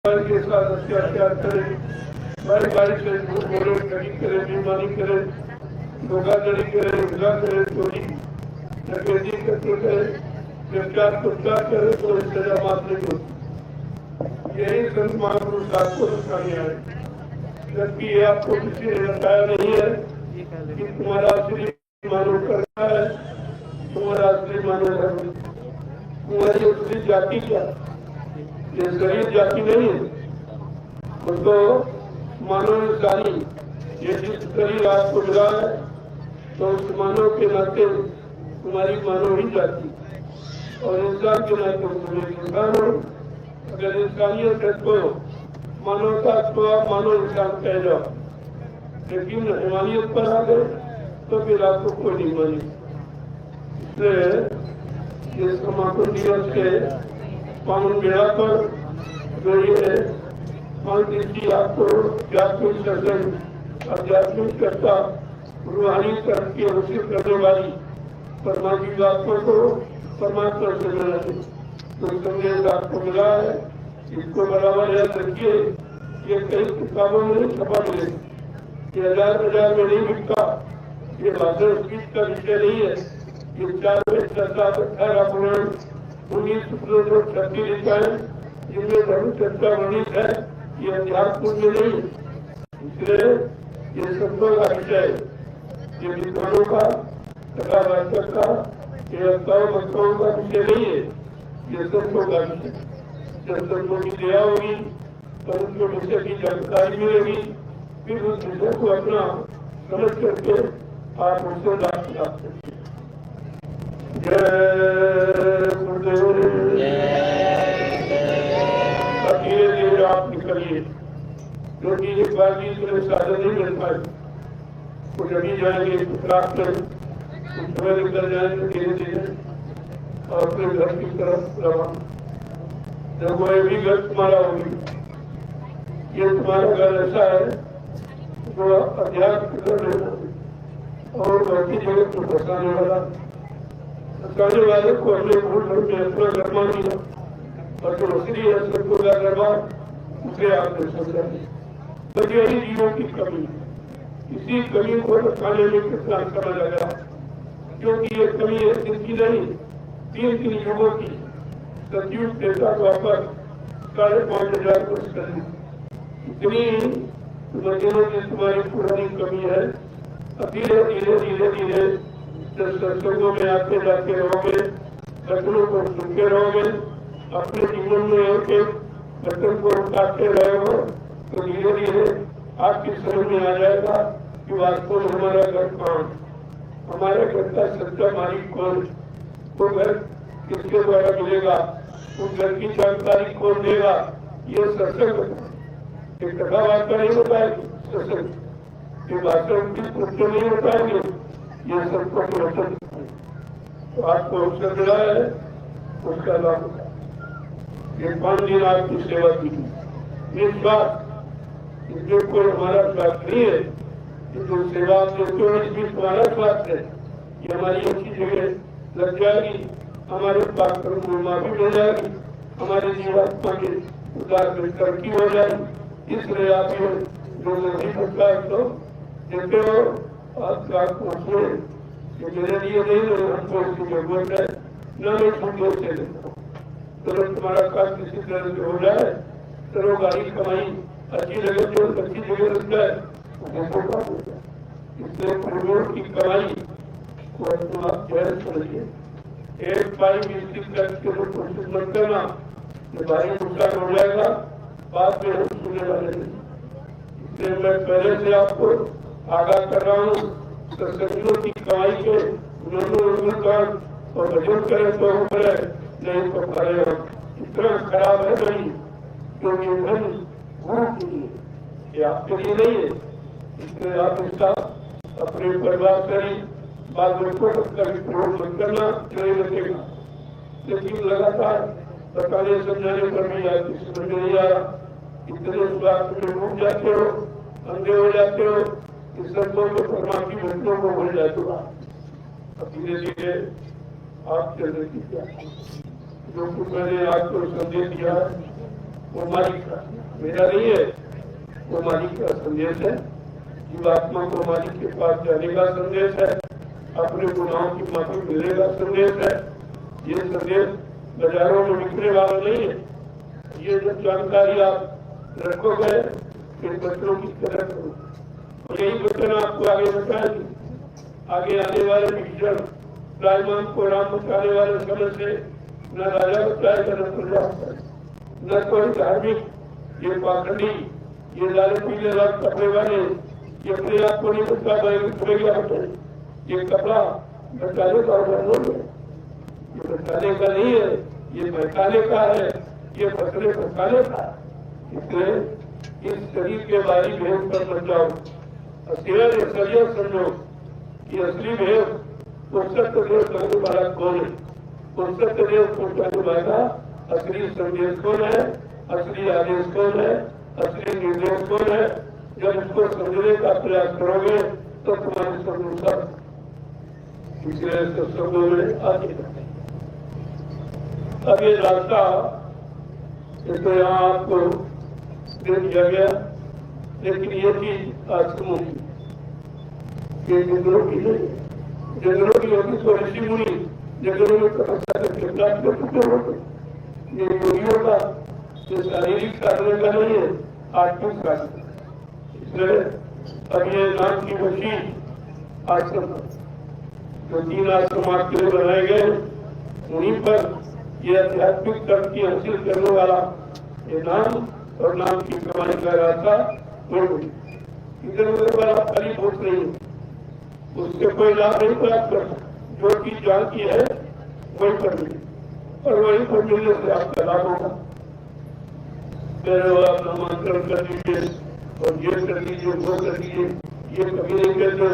के साथ अत्याचार करे, बारी बारी से झूठ बोले, ठगी करे, बेईमानी करे, धोखाधड़ी करे, हिंसा करे, चोरी डकैती करते करे, व्यभिचार कुत्कार करे तो सजा माफ नहीं होती। यही संत महापुरुष आपको सिखाने आए, जबकि ये आपको किसी ने बताया नहीं है कि तुम्हारा असली मानव करना है, तुम्हारा असली मानव धर्म, तुम्हारी असली जाति क्या, ये गरीब जाति नहीं है, तो मानव इंसानी ये जिस शरीर आपको मिला है तो उस मानव के नाते तुम्हारी मानव ही जाति और इंसान के नाते तुम्हें इंसान हो। अगर इंसानियत है तो मानवता तो आप मानव इंसान कह जाओ, लेकिन हिमानियत पर आ गए तो फिर आपको कोई नहीं मानी। इसलिए इस समापन दिवस के पावन बेड़ा पर जो ये 5 दिन की आपको आध्यात्मिक सर्जन, आध्यात्मिक कर्ता, रूहानी तरक्की हासिल करने वाली परमात्मा को परमात्मा से मिला है, तो संदेश आपको मिला है। इसको बराबर याद रखिए, ये कई किताबों में छपा मिले, ये हजार में नहीं मिलता, ये भाषण स्पीच का विषय नहीं है। ये 4 में 18 पुराण 19 सूत्रों 36 लिखाएं जिनमें धर्म चर्चा वर्णित है, ये अध्यात्म में नहीं। इसलिए ये संतों का विषय, ये विद्वानों का, कथावाचक का, ये भक्तों का विषय नहीं है, ये संतों का विषय। जब संतों की दया होगी तो उनके विषय की जानकारी मिलेगी, फिर उस विषय को अपना समझ करके आप उनसे लाभ प्राप्त करेंगे। जय गुरुदेव। धीरे धीरे आप निकलिए, क्योंकि एक बार भी इसमें साधन नहीं मिल पाए, कुछ अभी जाएंगे रात में, कुछ समय निकल जाएंगे धीरे धीरे और अपने घर की तरफ रवाना। जब वो भी घर तुम्हारा होगी, ये तुम्हारा घर ऐसा है जो अध्यात्म कर लेना और बाकी जगत को फंसाने वाले को अपने मूल धर्म में अपना घर मान लिया और जो असली है सबको दरबार उसे आपने समझा। तो यही जीवों की कमी, इसी कमी को रखाने में कितना समय लगा, क्योंकि ये कमी है जिनकी नहीं, 3 युगों की, सतयुग त्रेता द्वापर 5,500 वर्ष पहले। इतनी महीनों की तुम्हारी पुरानी कमी है। अब धीरे धीरे धीरे धीरे जब सत्संगों में आते जाते रहोगे, वचनों को सुनते रहोगे, अपने जीवन में एक वचन को उतारते रहोगे, तो धीरे धीरे आपकी समझ में आ जाएगा कि वास्तव में हमारा घर कौन, हमारे घर का सच्चा मालिक कौन, वो घर किसके द्वारा मिलेगा, उस घर की जानकारी कौन देगा। ये सत्संग एक कथा वार्ता नहीं होता है, सत्संग के वास्तव की पुष्टि नहीं हो पाएंगे, ये सबको वचन। तो आपको अवसर मिला है, उसका लाभ। ये 5 दिन आपकी सेवा की, इस बात इसमें कोई हमारा स्वार्थ नहीं है, जो सेवा आप देते हो इसमें तुम्हारा स्वार्थ है। ये हमारी अच्छी जगह लग जाएगी, हमारे पास कर्म माफी मिल जाएगी, हमारे जीवात्मा के उदार में तरक्की हो जाएगी। इसलिए आप ये जो नहीं सकता है तो देते हो, आप पूछे कि मेरे लिए नहीं, हमको उसकी जरूरत है, न मैं छूटों से लेता हूँ। तो तुम्हारा काम किसी तरह से हो जाए, चलो गाड़ी कमाई अच्छी जगह जो अच्छी जगह रख जाए, देखो काम हो जाए। इसलिए करोड़ों की कमाई को तुम आप जैन समझिए, एक भाई विकसित करके कोशिश मत करना, भाई नुकसान हो जाएगा, बाद में हम सुनने वाले नहीं। इसलिए मैं पहले से आपको आगाह कर रहा हूँ, सत्संगियों की कमाई के उन्होंने और भजन करे तो हो करे, नहीं तो करे। इतना खराब है नहीं, क्योंकि धन गुरु के लिए, ये आपके लिए नहीं है। इसलिए आप इसका अपने परिवार करें, बाल बच्चों का भी प्रयोग मत करना, नहीं लगेगा। लेकिन लगातार बताने समझाने पर भी आपकी समझ में नहीं आ रहा, इतने स्वास्थ्य में डूब जाते हो, अंधे हो जाते हो, इस सबों को परमात्मा की भक्तों को भूल जाते हो। अब धीरे धीरे आप चलने की क्या, जो कुछ मैंने आपको संदेश दिया, वो मालिक का, मेरा नहीं है, वो मालिक का संदेश है। जीवात्मा को मालिक के पास जाने का संदेश है, अपने गुनाहों की माफी मिलने का संदेश है। ये संदेश बाजारों में बिकने वाला नहीं है। ये जब जानकारी आप रखोगे फिर बच्चों की कदर करो, और यही बच्चन आपको आगे बताएंगे। आगे आने वाले भीषण राजमान को राम बचाने वाले समय से न राजा बचाएगा न प्रजा, न कोई धार्मिक, ये पाखंडी, ये लाल पीले रंग कपड़े वाले, ये अपने आप को नहीं बचा पाएंगे। ये कपड़ा बचाने का नहीं है, ये बचाने का नहीं है, ये बचाने का है, ये फसले बचाने का। इसलिए इस शरीर के बारी भेद पर मत जाओ, असलियत समझो कि असली भेद पुस्तक देव करने वाला कौन है, पुस्तक देव पहुंचाने वाला असली संदेश कौन है, असली आदेश कौन है, असली निर्देश कौन है। जब इसको समझने का प्रयास करोगे तो तुम्हारी समझ इसलिए शब्दों में आगे अब ये रास्ता तो यहाँ आपको दे दिया गया, लेकिन ये चीज आश्रमों की, ये जंगलों की नहीं, जंगलों की होती तो ऋषि मुनि जंगलों में तपस्या करके प्राप्त कर चुके होते। ये योगियों का ये शारीरिक साधने का नहीं है, आत्मिक साधन। इसलिए अब ये नाम की मशीन आश्रम जो 3 आश्रम आपके लिए बनाए गए, उन्हीं पर ये आध्यात्मिक तरक्की हासिल करने वाला ये नाम और नाम की कमाई का रास्ता इधर उधर वाला खाली भूत नहीं है, उससे कोई लाभ नहीं प्राप्त कर। जो चीज जहाँ की है वही पर मिले, और वही पर मिलने से आपका लाभ होगा। मेरे आप नामांकन कर दीजिए और ये कर लीजिए, वो कर लीजिए, ये कभी नहीं कहते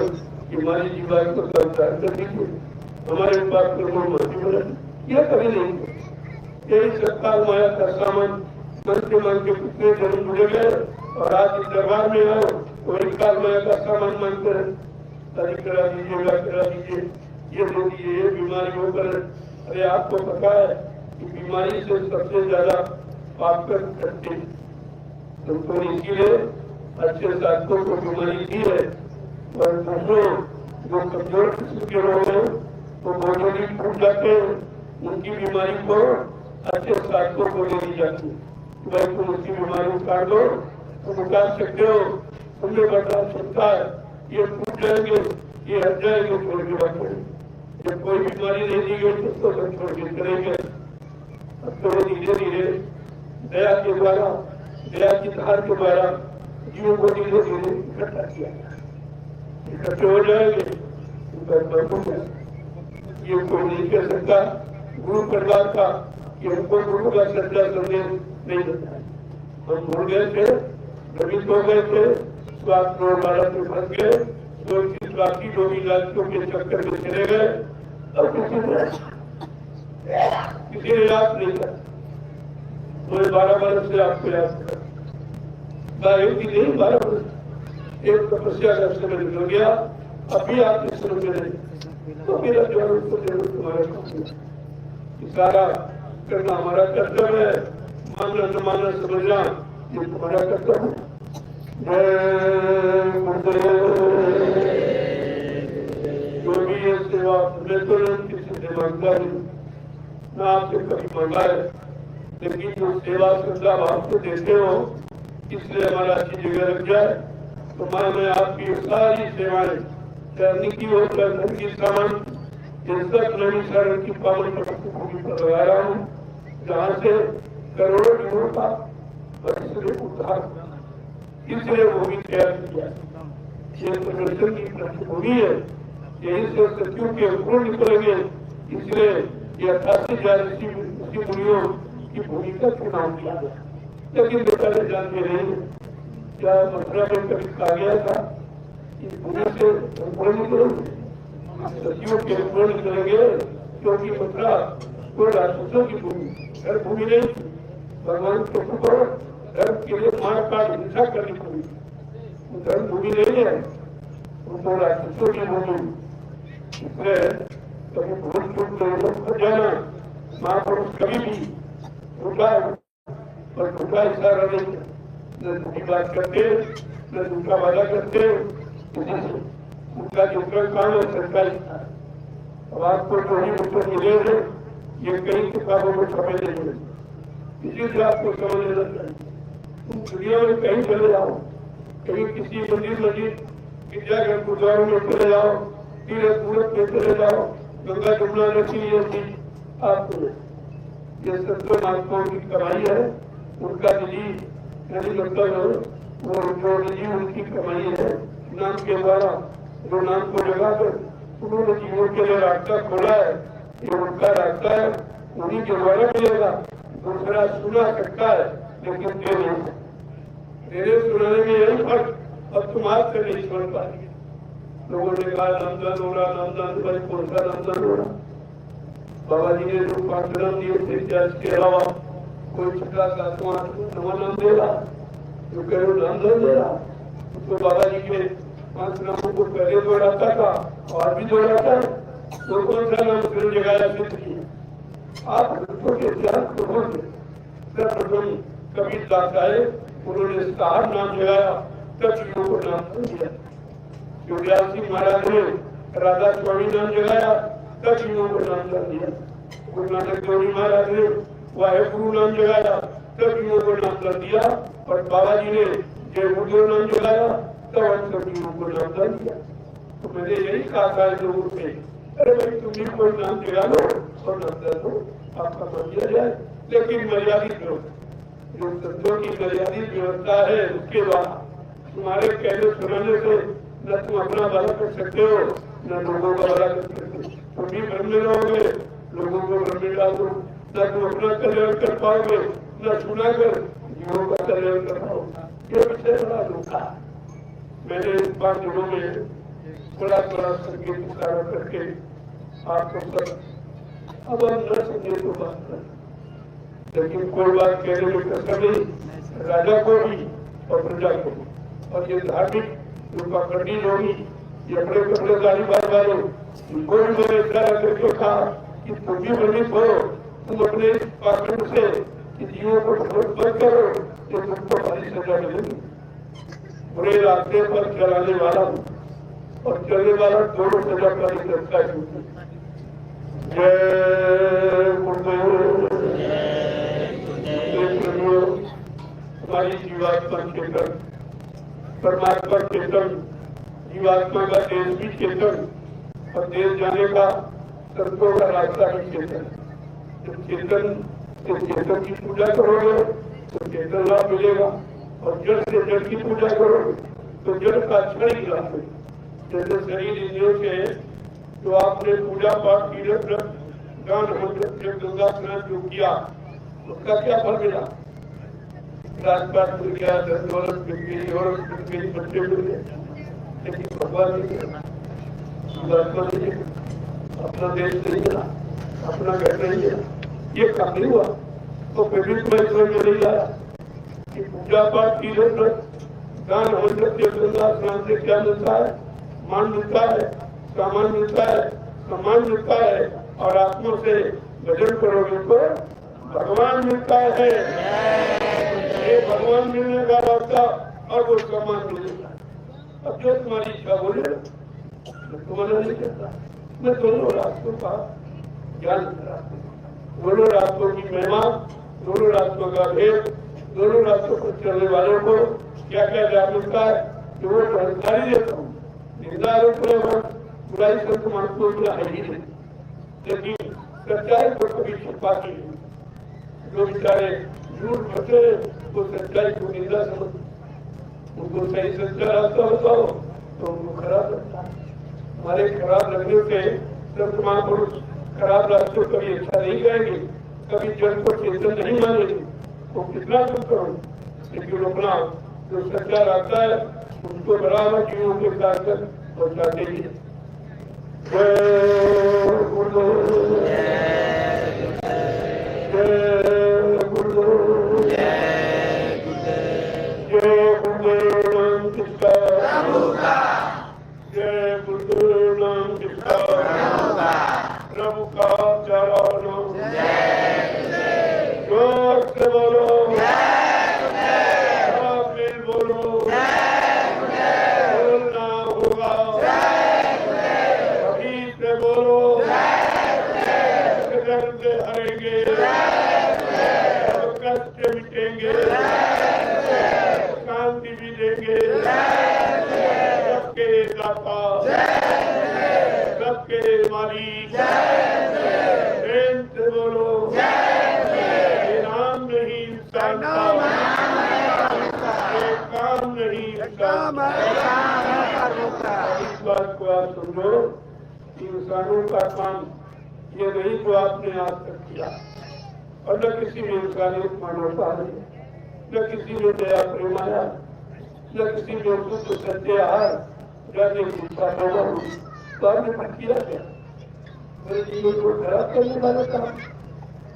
कि हमारी जीवन को संस्कार कर दीजिए, हमारे बात को माफी बना, ये कभी नहीं। यही सत्कार माया का सामान मन के कितने जन्म जुड़े गए और आज इस दरबार में आओ तो एक काल माया का सामान मानते हैं, तारीख करा दीजिएगा, करा दीजिए, ये दे दीजिए, ये बीमारी होकर। अरे आपको पता है कि बीमारी से सबसे ज्यादा पाप करते तुमको, इसीलिए अच्छे साधकों को बीमारी दी है, और दूसरों जो कमजोर किस्म के लोग हैं वो भोजन टूट जाते हैं, उनकी बीमारी को अच्छे साधकों को ले दी जाती है। भाई तुम उसकी बीमारी उतार दो, तुम उतार सकते हो, तुमने बता सकता है, ये टूट जाएंगे, ये हट जाएंगे, छोड़ के बात करें। जब कोई बीमारी नहीं दी गई तो सब छोड़ के करेंगे। अब तो धीरे धीरे दया के द्वारा, दया की धार के द्वारा जीवों को धीरे धीरे इकट्ठा किया, इकट्ठे हो जाएंगे। ये कोई नहीं कह सकता गुरु परिवार का कि हमको गुरु का सच्चा संदेश नहीं देता है। हम भूल गए थे, भ्रमित हो गए थे, स्वास्थ्य वाला से फंस गए, तो बाकी लोग इलाजों के चक्कर में चले गए और किसी ने याद नहीं कर। तो 12 वर्ष से आपको याद कर, 12 वर्ष एक तपस्या का समय निकल गया, अभी आप इस समय नहीं, तो मेरा जरूर तुम्हारा सारा करना हमारा कर्तव्य है, मानना न मानना समझना ये तुम्हारा कर्तव्य जो भी ये सेवा मैं तो किसी से मांगता नहीं, न आपसे कभी मांगा है, लेकिन जो सेवा श्रद्धा भाव से देते हो इसलिए हमारा अच्छी जगह लग जाए। तो मैं आपकी सारी सेवाएं करने की हो, धन की सामान नवी शरण की पावन भूमि पर लगा रहा हूँ, जहाँ से करोड़ों जीवों का उद्धार, इसलिए भूमि तैयार किया। ये प्रदर्शन की भूमि है, यही से सत्यों के अंकुर निकलेंगे, इसलिए ये 88,000 ऋषि मुनियों की भूमिका चुनाव किया गया। लेकिन बेचारे जानते नहीं, क्या मथुरा में कभी कहा गया था इस भूमि से अंकुर निकलेंगे, सदियों के अंकुर निकलेंगे, क्योंकि मथुरा कोई राक्षसों की भूमि भूमि नहीं, भगवान के ऊपर धर्म के लिए मार काट हिंसा करनी पड़ी, धर्म भूमि नहीं है, उनको राक्षसों की भूमि। इसलिए कभी भूल चूक जाना, महापुरुष कभी भी उनका और झूठा इशारा नहीं किया, न झूठी बात करते, न झूठा वादा करते। उनका दूसरा काम है सरकारी। अब आपको जो ही उत्तर मिले हैं ये कई किताबों में छपे नहीं है, इसी से आपको समझ लेना चाहिए। दुनिया में कहीं चले जाओ, कहीं किसी मंदिर मस्जिद गिरजाघर गुरुद्वारों में चले जाओ, तीर्थ मूर्त में चले जाओ, गंगा जमुना नदी ये चीज आपको ये संतों महात्माओं की कमाई है, उनका निजी यानी मतलब वो जो निजी उनकी कमाई है नाम के द्वारा, जो नाम को लगाकर उन्होंने जीवों के लिए रास्ता खोला है, ये उनका रास्ता है, उन्हीं के द्वारा मिलेगा। दूसरा सुना सकता है लेकिन दे नहीं, तेरे सुनाने में यही फर्क, अब तुम आप से नहीं सुन पाएंगे। लोगों ने कहा नामदान हो रहा, नामदान भाई कौन सा नामदान हो रहा? बाबा जी ने जो 5 नाम दिए थे क्या इसके अलावा कोई 6, 7, 8 नवा नाम दे रहा, जो कह रहे नामदान दे रहा? तो बाबा जी के 5 नामों को पहले दोहराता था और भी दोहराता है, तो कौन सा नाम फिर जगाया सिद्ध किया? आप भक्तों के इतिहास को बोलिए। सर्वप्रथम कबीर दास आए, उन्होंने साहब नाम जगाया, तब जीवों को नाम दिया। योगीलाल सिंह महाराज ने राधा स्वामी नाम जगाया, तब जीवों को नाम दिया। गुरु नानक देव जी महाराज ने वाहेगुरु नाम जगाया, तब जीवों को नाम दिया। और बाबा जी ने जय गुरुदेव नाम जगाया, तब हम सब जीवों को नाम दिया। तो मैंने यही कहा था लोगों से, अरे भाई तुम भी कोई नाम जगा लो और नाम दो, आपका मान लिया जाए, लेकिन मर्यादित लो। जो संतों की मर्यादित व्यवस्था है उसके बाद तुम्हारे कहने सुनाने से न तुम अपना भला कर सकते हो न लोगों का भला कर सकते हो। तुम भी भ्रम में रहोगे, लोगों को भ्रम में डाल दो, न तुम अपना कल्याण कर पाओगे न सुनाकर जीवों का कल्याण कर पाओगे। ये विषय बड़ा धोखा। मैंने इस 5 दिनों में बड़ा संगीत उतारा करके आपको सब अब हम न समझे तो बात कर, लेकिन कोई बात कहने में कसर नहीं, राजा को भी और प्रजा को भी। और ये धार्मिक जो पकड़ी होगी, ये अपने कपड़े दाढ़ी बार वालों, इनको भी मैंने इशारा करके कहा कि तुम भी भ्रमित हो, तुम अपने पाखंड से जीवों को बंद करो, तो तुमको बड़ी सजा मिलेगी। बुरे रास्ते पर चलाने वाला और चलने वाला दोनों सजा का ही करता है। जय गुरुदेव। हमारी जीवात्मा चेतन, परमात्मा चेतन, जीवात्मा का देश भी चेतन और देश जाने का संतों का रास्ता भी चेतन। जब चेतन से चेतन की पूजा करोगे तो चेतन लाभ मिलेगा, और जड़ से जड़ की पूजा करोगे तो जड़ का क्षण ही लाभ मिलेगा। जैसे शरीर इंद्रियों से जो आपने पूजा पाठ तीर्थ दान मंत्र गंगा स्नान जो किया उसका क्या फल मिला? राजपाट मिल गया, 10 वर्ष मिल गई, और बच्चे मिल गए, लेकिन भगवान नहीं अपना देश नहीं मिला, अपना घर नहीं मिला, ये कम नहीं हुआ। तो फिर भी मैं समझ में नहीं आया कि पूजा पाठ तीर्थ दान मंत्र गंगा स्नान से क्या मिलता है? मान मिलता है, सामान मिलता है, सम्मान मिलता है, और आत्मा से भजन करोगे तो भगवान मिलता है। ये भगवान मिलने का रास्ता और वो सम्मान मिलेगा। अब जो तुम्हारी इच्छा बोले तुम्हारा नहीं कहता। मैं दोनों रास्तों का ज्ञान करा, दोनों रास्तों की महिमा, दोनों रास्तों का भेद, दोनों रास्तों पर चलने वालों को क्या क्या लाभ मिलता है तो वो जानकारी देता हूँ। निंदा बुराई संत महात्मा की है ही नहीं, लेकिन सच्चाई को कभी छिपाती नहीं। जो बेचारे झूठ बचे वो सच्चाई को निंदा समझ, उनको सही सच्चा रास्ता बताओ तो उनको खराब लगता है। हमारे खराब लगने से संत महापुरुष खराब रास्तों कभी अच्छा नहीं करेंगे, कभी जन को चेतन नहीं मानेंगे। तो कितना कुछ करो, लेकिन अपना जो सच्चा रास्ता है उसको बराबर जीवों के साथ पहुँचाते ही। जय गुरुदेव, जय गुरुदेव, जय गुरुदेव नाम किसका? जय गुरुदेव नाम किसका? प्रभु का चरणों। जय बोलो। काम नहीं, काम है कर्मों का। इस बात को आप समझो कि इंसानों का काम ये नहीं जो आपने आज तक किया, और न किसी में इंसानियत मानवता है, न किसी में दया प्रेम आया, न किसी में शुद्ध सत्य आहार जाने पूछा होगा तो आपने कुछ किया क्या? मेरे जीवन को खराब करने वाले काम,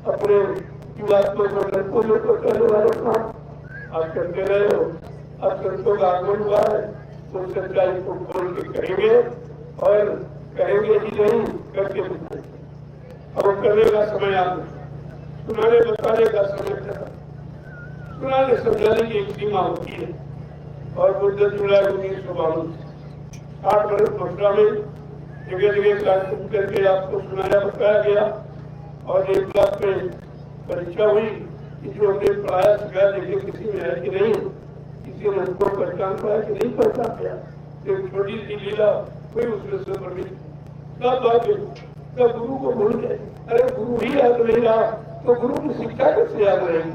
अपने जीवात्मा को डरको लेकर करने वाले काम आप करते रहे हो। अब संतों का आगमन हुआ है तो सच्चाई को खोल के करेंगे और करेंगे ही नहीं, करके दिखाएंगे। अब करने का समय आ गया, सुनाने बताने का समय था। सुनाने समझाने की एक सीमा होती है और वो 10 जुलाई 1952 8 वर्ष मथुरा में जगह जगह कार्यक्रम करके आपको सुनाया बताया गया और 1 लाख में परीक्षा हुई कि जो हमने पढ़ाया सिखाया देखे किसी में है कि नहीं, किसी ने हमको पहचान पाया कि नहीं पहचान पाया। एक छोटी सी लीला कोई उसमें से पड़ी तब गुरु को भूल गए। अरे गुरु ही याद नहीं रहा तो गुरु की शिक्षा कैसे याद रहेगी,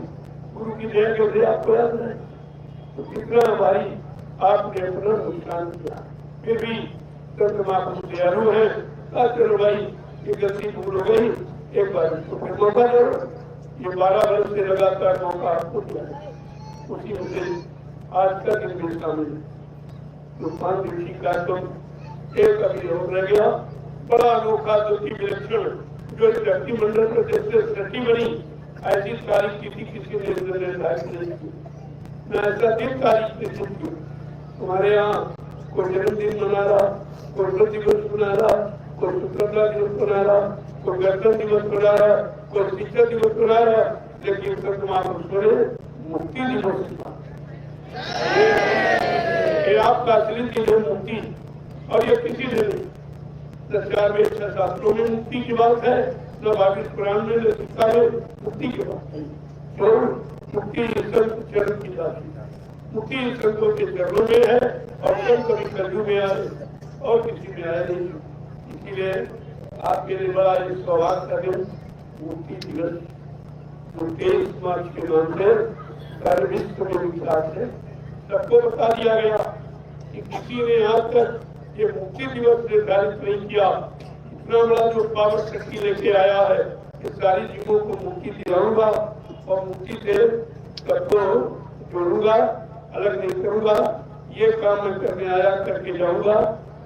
गुरु की दया कैसे आपको याद रहे? तो कितना भाई आपने अपना नुकसान किया, फिर भी संत महापुरुष दयालु है। चलो भाई ये गलती भूल हो गई, एक बार इसको फिर मौका दो। ये 12 वर्ष से लगातार मौका आपको दिया है, उसी में से आज का दिन भी शामिल है। तो 5 दिवसीय कार्यक्रम एक अभी हो रह गया, बड़ा अनोखा ज्योति विलक्षण जो शक्ति मंडल में जैसे सृष्टि बनी ऐसी तारीख किसी ने निर्धारित नहीं की, न ऐसा दिन तारीख निश्चित की। तुम्हारे यहाँ कोई जन्मदिन मना रहा, कोई मृत दिवस मना रहा, कोई स्वतंत्रता दिवस मना रहा, कोई गणतंत्र दिवस मना रहा, कोई शिक्षक दिवस मना रहा, लेकिन संत महापुरुषों ने मुक्ति दिवस मना। ये आपका असली दिन है मुक्ति, और ये किसी ने नहीं। 10 में 6 शास्त्रों में मुक्ति की बात है, न 22 पुराण में न शिक्षा में मुक्ति की बात है। तो मुक्ति संत चरण की जाती है, मुक्ति संतों के चरणों में है और संत कभी कलयुग में आए और किसी में आया नहीं। इसीलिए आपके लिए बड़ा एक सौभाग्य का दिन मुक्ति दिवस, जो 23 मार्च के नाम से सारे विश्व में विख्यात है। सबको बता दिया गया कि किसी ने आज तक ये मुक्ति दिवस निर्धारित नहीं किया। इतना बड़ा जो पावर शक्ति लेके आया है कि सारी जीवों को मुक्ति दिलाऊंगा और मुक्ति से सबको जोड़ूंगा, अलग नहीं करूंगा। ये काम मैं करने आया, करके जाऊंगा।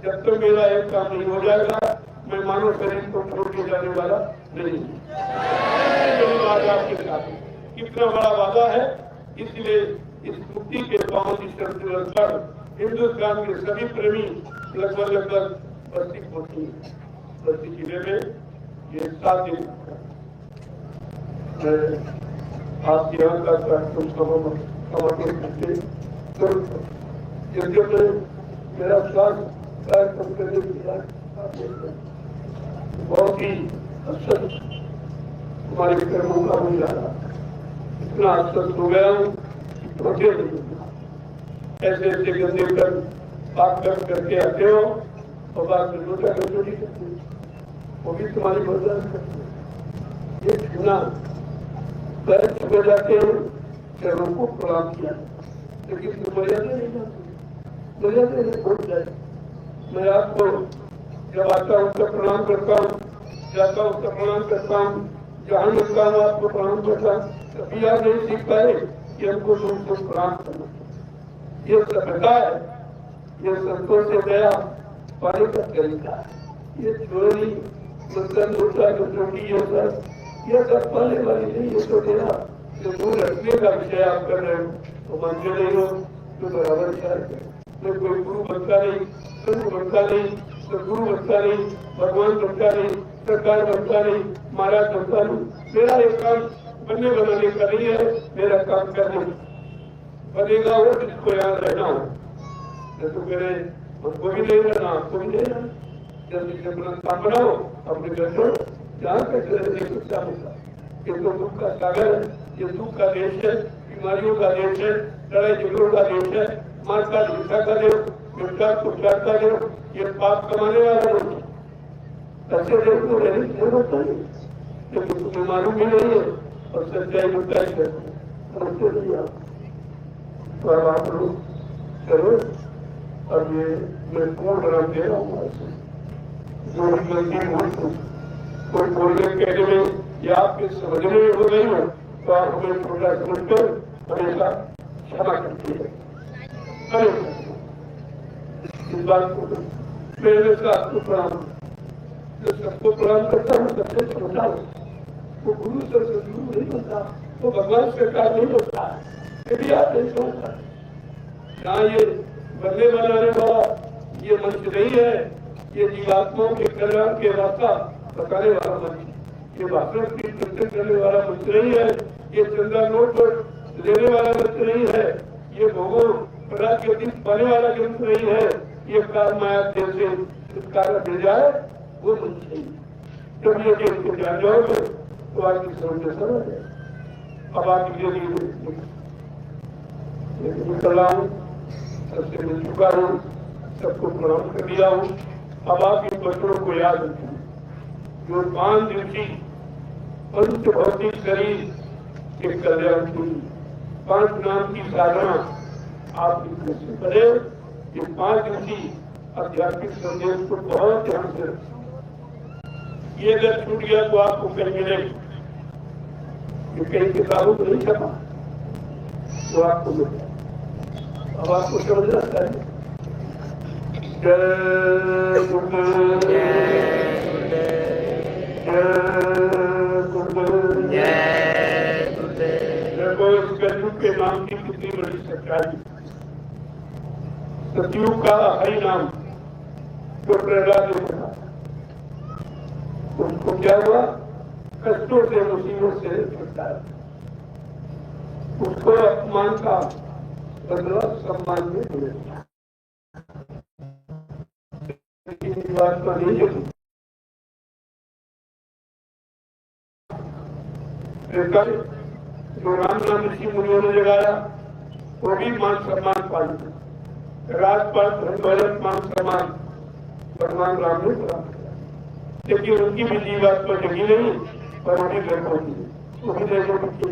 जब तक मेरा एक काम नहीं हो जाएगा मैं मानव शरीर को छोड़ के जाने वाला नहीं। मेरी बात आपके साथ कितना बड़ा वादा है। इसलिए इस मुक्ति के पावन दिवस पर हिंदुस्तान के सभी प्रेमी लगभग बस्ती पहुंची। बस्ती जिले में ये 7 दिन आप यहाँ का कार्यक्रम समापन करते जब मेरा साथ कार्यक्रम करने की बहुत ही असर हमारे कर्मों का हो जा रहा, इतना असर हो गया हूँ ऐसे ऐसे गंदे कर बात करके आते हो और बात में लोटा गंदोड़ी करते हो, वो भी तुम्हारी मदद करते हो। ये छूना पैर छुए जाते हैं, चरणों को प्रणाम किया, लेकिन तुम मर्यादा नहीं जानते, मर्यादा नहीं भूल जाए। मैं आपको जब आता हूँ तब प्रणाम करता हूँ, जाता हूँ तब प्रणाम करता हूँ, जहाँ मिलता हूँ आपको प्रणाम करता हूँ। कभी आप नहीं सीख पाए कि हमको लोग को प्रणाम करना। ये सभ्यता है, ये संतों से दया पाने का तरीका है। ये चोरी मतलब दूसरा कसौटी ये सब पाने वाली नहीं। ये तो मेरा जो दूर रखने का विषय आप कर रहे हो तो मानते नहीं हो तो बराबर विचार करें। मैं कोई गुरु बनता नहीं, संत बनता नहीं, तो गुरु बनता नहीं, भगवान बनता नहीं, सरकार बनता नहीं, महाराज बनता नहीं। मेरा एक काम बनने बनाने का नहीं है, मेरा काम करना बनेगा वो जिसको याद रहना हो। तो मेरे हमको भी नहीं रहना, आपको भी नहीं रहना। जल्दी से अपना काम बनाओ, अपने घर छोड़ो, जहाँ कैसे रहने को क्या होगा। ये तो दुख का सागर है, ये दुख का देश है, बीमारियों का देश है, लड़ाई झगड़ों का देश है, मार का हिंसा का देश, विचार उपचार का देश, ये पाप कमाने वाला देश। ऐसे देश को रहने की जरूरत नहीं, लेकिन तुम्हें मालूम भी नहीं है और सच्चाई मुद्दाई करते समझते नहीं आप। तो अब आप लोग करो। अब ये मैं पूर्ण प्रणाम दे रहा हूँ आपसे। जो भी गलती हो कोई बोलने कहने में या आपके समझने में हो गई हो तो आप हमें छोटा समझकर हमेशा क्षमा करती है। इस बात को मेरे से आपको प्रणाम, जो सबको प्रणाम करता हूँ सबसे छोटा हूँ। वो गुरु से सदगुरु नहीं बनता, वो भगवान से कार्य नहीं होता। यदि आप नहीं समझता ना ये बदले बनाने वाला ये मंच नहीं है, ये जीवात्माओं के कल्याण के रास्ता बताने वाला मंच, ये भाषण की चिंतन करने वाला मंच नहीं है, ये चंदा नोट पर लेने वाला मंच नहीं है, ये भोगों प्रदान के दिन पाने वाला ग्रंथ नहीं है, ये कार माया देव से छुटकारा दे जाए वो मंच नहीं। जब ये इसको जान जाओगे तो आपकी समझ में सरल है। अब आपके लिए निकल रहा हूँ, सबसे मिल चुका हूँ, सबको प्रणाम कर दिया हूँ। अब आप इन बच्चों को याद रखें जो 5 दिवसीय पंच भौतिक शरीर के कल्याण की 5 नाम की साधना आप इनसे करें। ये 5 दिवसीय आध्यात्मिक संदेश को बहुत ध्यान से रखें। ये अगर छूट गया तो आपको कहीं मिलेगी, ये कहीं किताबों को नहीं छपा तो आपको मिलेगा। अब आपको समझना चाहिए। जय गुरुदेव, देखो इस कलयुग के नाम की कितनी बड़ी सच्चाई। सतयुग का हरि नाम जो प्रहलाद ने कहा, उसको क्या हुआ? कष्टों से मुसीबतों से छुटकारा, उसको अपमान का बदला सम्मान में मिलेगा। बात पर नहीं है जो राम नाम ऋषि मुनियों ने जगाया वो भी मान सम्मान पालित, राजपाट धर्म मान सम्मान भगवान राम ने प्राप्त किया। लेकिन उनकी भी जीवात पर जगी नहीं, पर उन्हें घर पहुंची उन्हीं देशों की।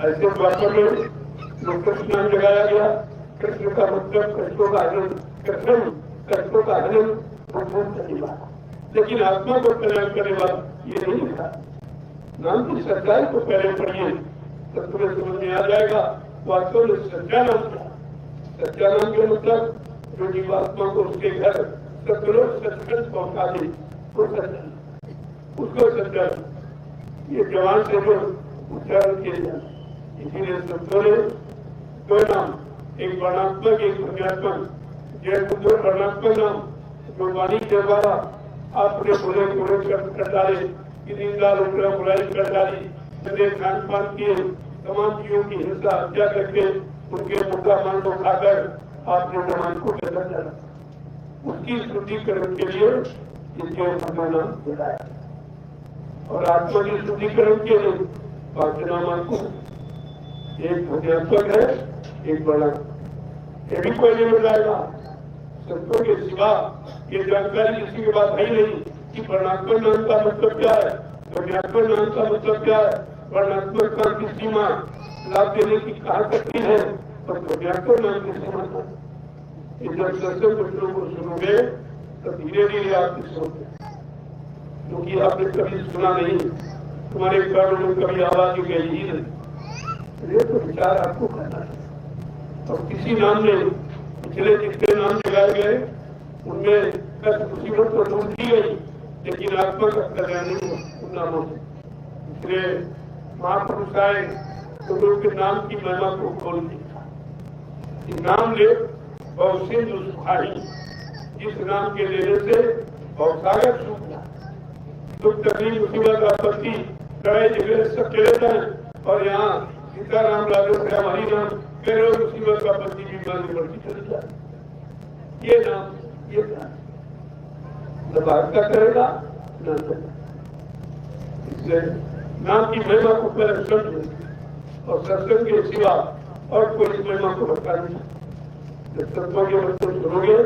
ऐसे द्वापर में जो कृष्ण नाम जगाया गया, कृष्ण का मतलब कष्टों का आनंद, कृष्ण कष्टों का आनंद, लेकिन आत्मा को कल्याण करने वाला ये नहीं लिखा। नाम की सच्चाई को पहले पढ़िए तो तुम्हें समझ में आ जाएगा वास्तव में सच्चा नाम क्या। सच्चा नाम के मतलब जो जीवात्मा को उसके घर सतलोक सचखंड पहुंचा दे वो सच्चा, उसको सच्चा। ये जवान से जो उच्चारण किए जाए, इसीलिए संतों ने दो नाम, एक वर्णात्मक एक ध्वन्यात्मक। जय बुद्ध वर्णात्मक नाम जो वाणी के द्वारा आपने बुरे बुरे कर डाले, निंदा रुपया बुराई कर डाली, गंदे खान पान किए, तमाम जीवों की हिंसा हत्या करके उनके मुद्दा मान को खाकर आपने जवान को बेहतर डाला। उसकी शुद्धिकरण के लिए इनके नाम बुलाया और आत्मा की शुद्धिकरण के लिए 5 नाम को, एक ध्वन्यात्मक है, एक बड़ा, ये भी कोई नहीं मिलाएगा। संतों के सिवा ये जानकारी किसी के पास है ही नहीं कि वर्णात्मक नाम का मतलब क्या है, ध्वन्यात्मक नाम का मतलब क्या है, वर्णात्मक नाम की सीमा लाभ देने की कहा करती है और ध्वन्यात्मक नाम की सीमा। जब दर्शन पुस्तकों को सुनोगे तो धीरे धीरे आपकी सोच, क्योंकि आपने कभी सुना नहीं, तुम्हारे कानों में कभी आवाज गई ही नहीं। ये तो विचार आपको करना है। और किसी नाम ने पिछले जितने नाम जगाए गए उनमें कष्ट मुसीबत तो दूर की गई, लेकिन आत्मा का कल्याण नहीं हुआ उन नामों से। इसलिए महापुरुष आए तो उनके नाम की महिमा को खोल दिया। नाम ले बहुत सिंधु सुखाई, जिस नाम के लेने से बहुत सागर सूख गया। दुख तकलीफ मुसीबत आपत्ति कड़े जगह सब चले जाए और यहाँ सीता राम लागे से हमारी नाम कह मुसीबत का पति भी मांगे बढ़ती चली जाए। ये नाम ये न भागता करेगा न इसलिए नाम की महिमा को पहले समझो और सत्संग के सिवा और कोई इस महिमा को बता नहीं। जब तत्वों के बच्चों सुनोगे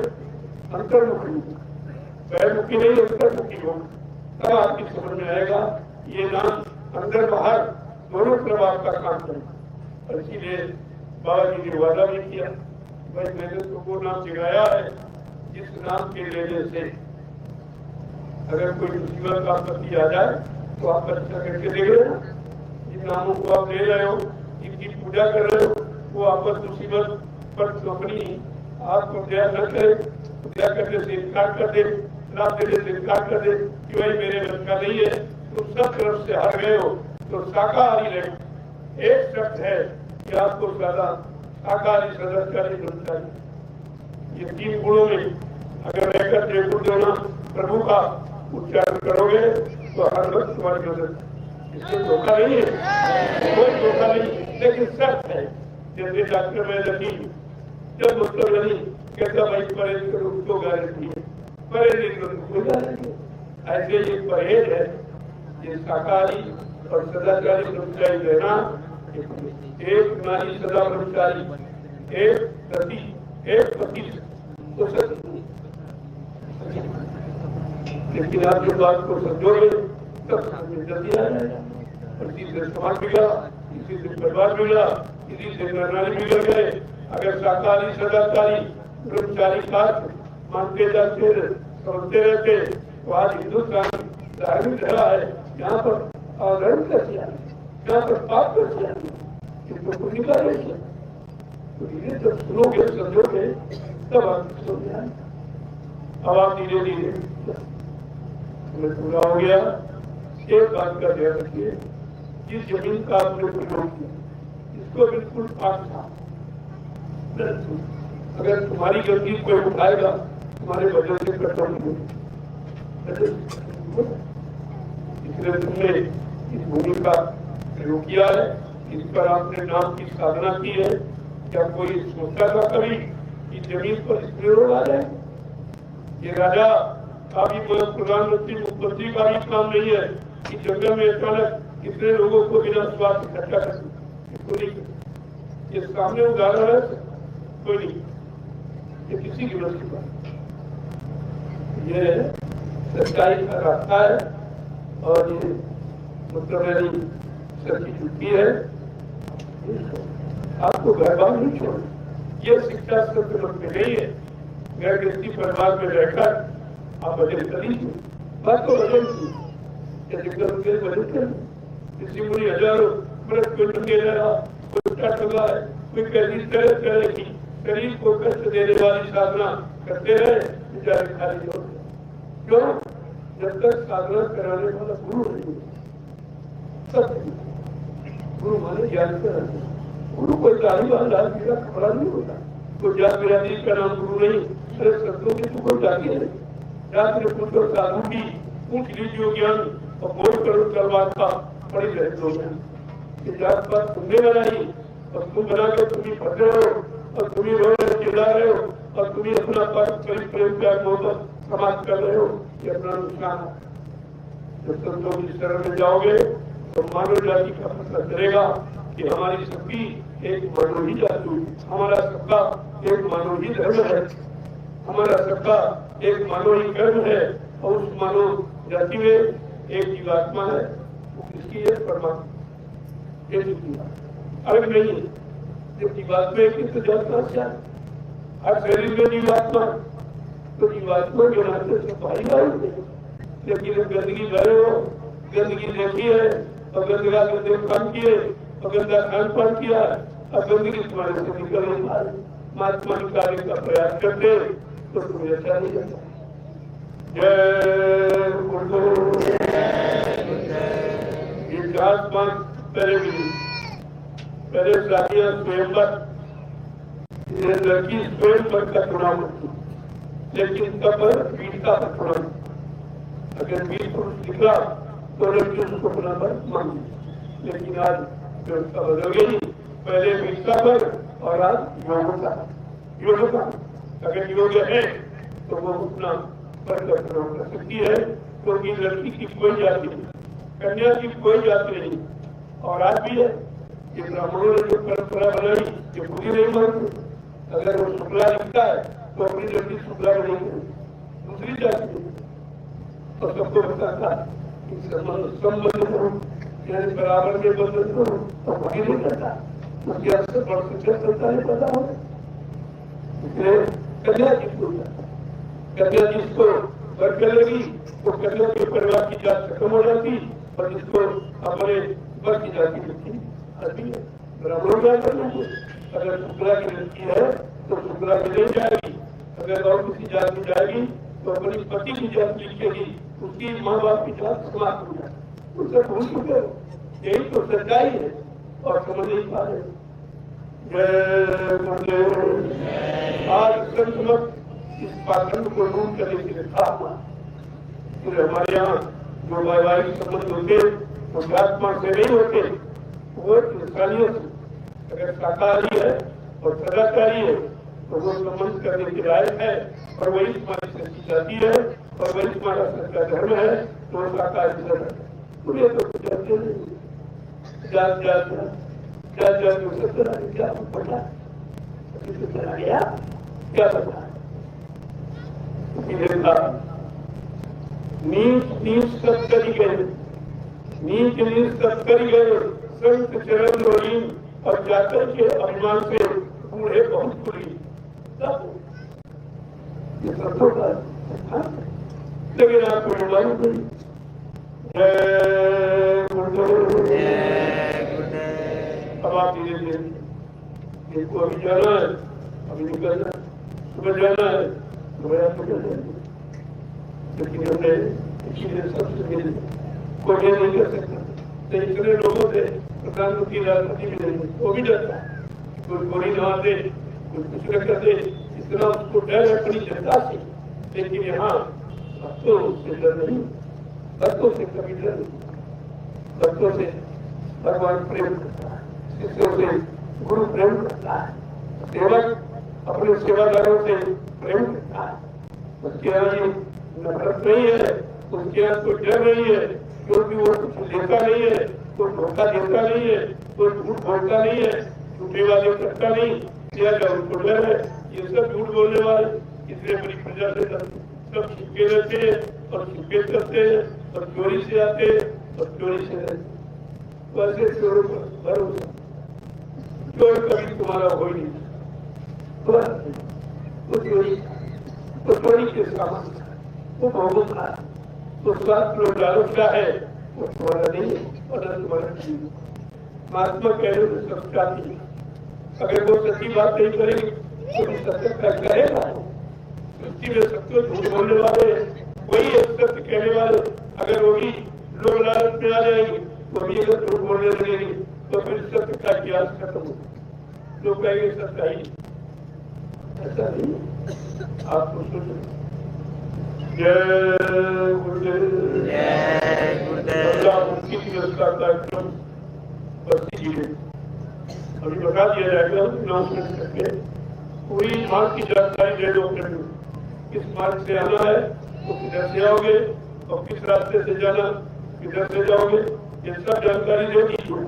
अंतर्मुखी, बहिर्मुखी नहीं अंतर्मुखी हो, तब आपकी समझ में आएगा ये नाम अंदर बाहर दोनों प्रभाव का काम करेगा। और इसीलिए बाबा जी ने वादा भी किया, भाई मैंने तुमको नाम जगाया है, जिस नाम के लेने से अगर कोई मुसीबत आपत्ति आ जाए तो आप अच्छा करके देख रहे हो। जिन नामों को आप ले रहे हो, जिनकी पूजा कर रहे हो, वो आपस मुसीबत पर अपनी आपको दया न करे, दया करने से इनकार कर दे, लाभ देने से इनकार कर दे कि भाई मेरे बस का नहीं है, तुम सब तरफ से हार गए हो, तो शाकाहारी रहे। एक शर्त है कि आपको ज्यादा शाकाहारी सदाचारी बनना चाहिए। ये 3 गुणों में अगर रहकर जय गुरुदेव प्रभु का उच्चारण करोगे तो हर वक्त तुम्हारी मदद, इसमें धोखा नहीं है, कोई धोखा नहीं, लेकिन शर्त है। जैसे डॉक्टर में लगी जब मतलब नहीं कहता भाई परहेज करो तो गारंटी है, परहेज नहीं करो तो कोई गारंटी है। ऐसे ये परहेज है, ये शाकाहारी और सदाचारी ब्रह्मचारी रहना, एक नारी सदा ब्रह्मचारी, एक पति, एक पति तो सत्य। लेकिन आप जो बात को समझोगे तब समझ जल्दी आ जाएगा। और इसी से समाज बिगड़ा, इसी से परिवार बिगड़ा, इसी से नारी बिगड़ गए। अगर शाकाहारी सदाचारी ब्रह्मचारी कार्य मानते जाते समझते रहते तो आज हिंदुस्तान धार्मिक रहा है। यहाँ पर अधर्म कैसे आए, यहाँ पर पाप कैसे आए, इसको कुछ निकालेंगे। तो ये जब सुनोगे समझोगे तब आप समझ आए। अब आप धीरे धीरे पूरा हो गया। एक बात का ध्यान रखिए, जिस जमीन का आपने प्रयोग किया इसको बिल्कुल पाक था। अगर तुम्हारी गलती कोई उठाएगा तुम्हारे वजह से कटौती होगी, इसलिए तुमने इस भूमि का प्रयोग किया है, इस पर आपने नाम की साधना की है। क्या कोई सोचता था कभी कि जमीन पर प्रयोग आ जाए? ये राजा का भी प्रधानमंत्री मुख्यमंत्री का भी काम नहीं है कि जंगल में अचानक कितने लोगों को बिना स्वास्थ्य इकट्ठा कर सकते। ये सामने उदाहरण है, कोई नहीं, ये किसी की वजह से ये सच्चाई का रास्ता है और ये मतलब मेरी सच्ची छुट्टी है। आपको घर बार नहीं छोड़ना, ये शिक्षा सत्य में नहीं है। गैर किसी परिवार में रहकर आप बदल कर लीजिए, बात को बदल कीजिए। किसी मुनि हजारों बरस कोई टंगे रहा, कोई टंगा है, कोई कैसी तरह तरह की शरीर को कष्ट देने वाली साधना करते रहे, बेचारे खाली हो गए। क्यों? जब तक साधना कराने वाला गुरु नहीं, सब गुरु माने ज्ञान का, गुरु कोई दाढ़ी वाला मेरा कपड़ा नहीं होता, कोई जात बिरादरी का नाम गुरु नहीं। अरे सत्यों की तो कोई जाती है, जात में कुछ और साधु की पूछ लीजिए ज्ञान और बोल करो तलवार का पड़ी रहते हो। ये जात पात तुमने बनाई और तुम बना के तुम ही फंसे हो और तुम ही रो रहे चिल्ला रहे हो और तुम ही अपना प्रेम प्यार मोहब्बत समाप्त कर रहे हो। ये अपना नुकसान है। जब तुम लोग इस तरह में जाओगे तो मानव जाति का पता चलेगा कि हमारी सबकी एक मानव ही जाति, हमारा सबका एक मानव ही धर्म है, हमारा सबका एक मानव ही कर्म है और उस मानव जाति में एक जीवात्मा है, वो किसकी है? परमात्मा। ये अलग नहीं है। जब जीवात्मा की तो जातना क्या, हर शरीर में जीवात्मा, तो जीवात्मा के नाते से भाई भाई। लेकिन गंदगी भरे हो, गंदगी देखी है और गंदगा गंदे काम किए और गंदा खान पान किया और गंदगी तुम्हारे से निकल नहीं पा रही। महात्मा निकालने का प्रयास करते तो तुम्हें अच्छा नहीं जाता। जय गुरुदेव। ये 4-5 पहले मिली, पहले शादियां स्वयंवर, लड़की स्वयंवर का चुनाव होती, लेकिन तब बीच का चुनाव, अगर बीच पुरुष निकला तो लड़की उसको अपना पर मान, लेकिन आज व्यवस्था बदल गई। पहले बीच का पर और आज योग का। अगर योग है तो वो अपना पर कर सकती है, क्योंकि लड़की की कोई जाति नहीं, कन्या की कोई जाति नहीं। और आज भी है कि ब्राह्मणों ने जो परंपरा बनाई ये पूरी नहीं मानते। अगर वो शुक्ला लिखता है तो अपनी लड़की शुक्ला नहीं, दूसरी जाति तो सबको बताता कि संबंध करो, यानी बराबर के बंधन करो, तो वही नहीं करता। उसके असर बढ़ सकता नहीं पता हो। इसलिए कन्या की पूजा, कन्या जिसको वर कर लेगी तो कन्या के परिवार की जात खत्म हो जाती और जिसको हमारे वर की जाति मिलती आती है। ब्राह्मणों क्या कर लेंगे? अगर शुक्ला की लड़की है तो शुक्ला में नहीं जाएगी, अगर और किसी जात में जाएगी तो अपनी पति की जात लिखेगी, उसकी माँ बाप की जात समाप्त हो जाएगी। उससे भूल चुके हो, यही तो सच्चाई है और समझ नहीं पा रहे। जय गुरुदेव। आज संत मत इस पाखंड को दूर करने के लिए था फिर हमारे यहाँ जो वैवाहिक संबंध होते वो जातमा से नहीं होते, वो इंसानियत से अगर शाकाहारी है और सदाचारी है तो वो संबंध करने के लायक है और वही हमारी सच्ची जाति है और वही हमारा सच्चा धर्म है। तो शाकाहारी मुझे तो कुछ जानते नहीं, जात जात जात जात में सब तरह क्या पता चला गया क्या पता नीच नीच सब करी गए, नीच नीच सब करी गए, संत चरण रोहीन और जाकर के अभिमान से बूढ़े बहुत खुली। ये सब होगा लेकिन आपको मालूम नहीं। जय गुरुदेव। अब आप धीरे धीरे इनको अभी जाना है, अभी निकलना है, सुबह जाना है लेकिन हमने इसीलिए सबसे मिले कोई नहीं कर सकता। तो इतने लोगों से प्रधानमंत्री राष्ट्रपति भी नहीं, वो भी डरता है, कोई गोली नवा दे, कोई कुछ न कर दे, इतना उसको डर है अपनी जनता से। लेकिन यहाँ भक्तों से डर नहीं, भक्तों से कभी डर नहीं। भक्तों से भगवान प्रेम करता है, शिष्यों से गुरु प्रेम करता है, सेवक अपने सेवादारों से प्रेम करता है। उसके यहाँ नफरत नहीं है, उसके यहाँ कोई डर नहीं है, क्योंकि वो कुछ लेता नहीं है, कोई धोखा देता नहीं है, कोई झूठ बोलता नहीं है, झूठे वादे करता नहीं, क्या उनको डर है। ये सब झूठ बोलने वाले इसलिए बड़ी प्रजा से सब छिपके रहते हैं और छिपके करते हैं और चोरी से आते हैं और चोरी से रहते। वैसे चोरों पर भरोसा, चोर कभी तुम्हारा हो ही नहीं, तो चोरी के सामान वो भोगों का तो स्वास्थ्य लोग डालों है वो तुम्हारा नहीं है और न तुम्हारा जीवन। महात्मा कह रहे हो सब चाहती, अगर वो सच्ची बात नहीं करेगी तो सत्य का करेगा। सच्ची में सत्य झूठ बोलने वाले वही सत्य कहने वाले, अगर वो भी लोग लालच में आ जाएंगे तो भी अगर झूठ बोलने लगेगी तो फिर सत्य का इतिहास खत्म हो। लोग कहेंगे सच्चाई ऐसा नहीं, आपको सुन। जय गुरुदेव। जय गुरुदेव। मुक्ति दिवस का कार्यक्रम बस्ती जी में अभी बता दिया जाएगा, अनाउंसमेंट करके पूरी मार्ग की जानकारी दे दो। किस मार्ग से आना है तो किधर से आओगे और किस रास्ते से जाना किधर से जाओगे, ये सब जानकारी दे दीजिए।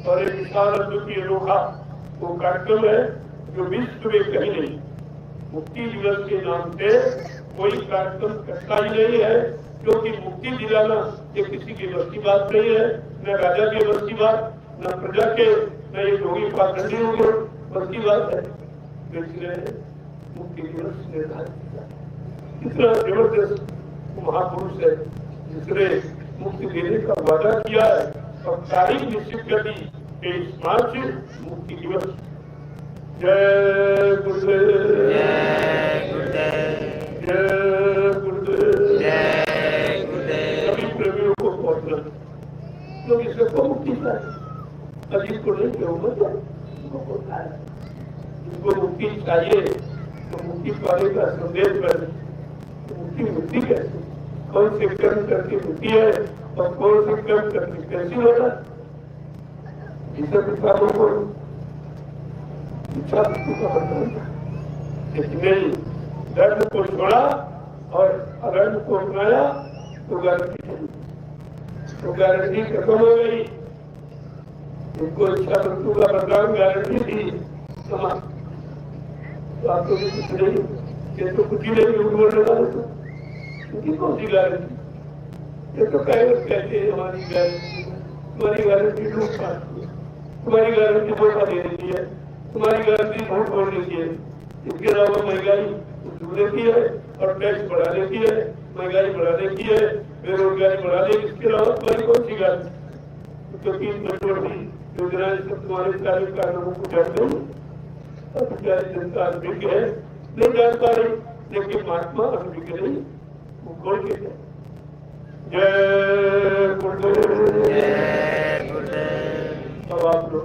और एक विशाल अद्वितीय अनोखा वो कार्यक्रम है जो विश्व में कहीं नहीं, मुक्ति दिवस के नाम से कोई कार्यक्रम करता ही नहीं है, क्योंकि मुक्ति दिलाना ये किसी की बस की बात नहीं है, न राजा की बस की बात, न प्रजा के, न ये योगी पाखंडियों के बस की बात है। इसलिए मुक्ति दिवस निर्धारित किया। कितना जबरदस्त महापुरुष है जिसने मुक्ति देने का वादा किया है और तारीख निश्चित कर दी कि इस मार्च मुक्ति दिवस। जय गुरुदेव। जय गुरुदेव। जय गुरुदेव। जय गुरुदेव। सभी प्रेमियों को पहुंचना क्योंकि सबको मुक्ति चाहिए, अजीत को नहीं क्यों जिसको मुक्ति चाहिए तो मुक्ति पाने का संदेश बने। मुक्ति मुक्ति कैसे, कौन से कर्म करके मुक्ति है और कौन से कर्म करके कैसी होगा, इस सब कामों को इच्छा का बता। इसमें धर्म को छोड़ा और अधर्म को अपनाया तो गारंटी खत्म हो गई। इनको इच्छा मृत्यु का बदलाव गारंटी थी समाज, तो आपको भी कुछ नहीं, ये तो कुछ ही नहीं झूठ बोलने वाले तो उनकी कौन सी गारंटी। ये तो कहते हैं हमारी गारंटी, तुम्हारी गारंटी लूटपाट, तुम्हारी गारंटी धोखा दे देती है, तुम्हारी गारंटी झूठ बोल देती है। इसके अलावा महंगाई उछल देती है और टैक्स बढ़ा देती है, महंगाई बढ़ा देती है, बेरोजगारी बढ़ा देती है। इसके अलावा तुम्हारी कौन सी गारंटी? क्योंकि बड़ी बड़ी योजनाएं सब तुम्हारे कार्यक्रमों को जानते हो। अब बेचारी जनता अनभिज्ञ है, नहीं जान पा रही, लेकिन महात्मा अनभिज्ञ नहीं, वो कौन के है? जय गुरुदेव। जय गुरुदेव। अब आप लोग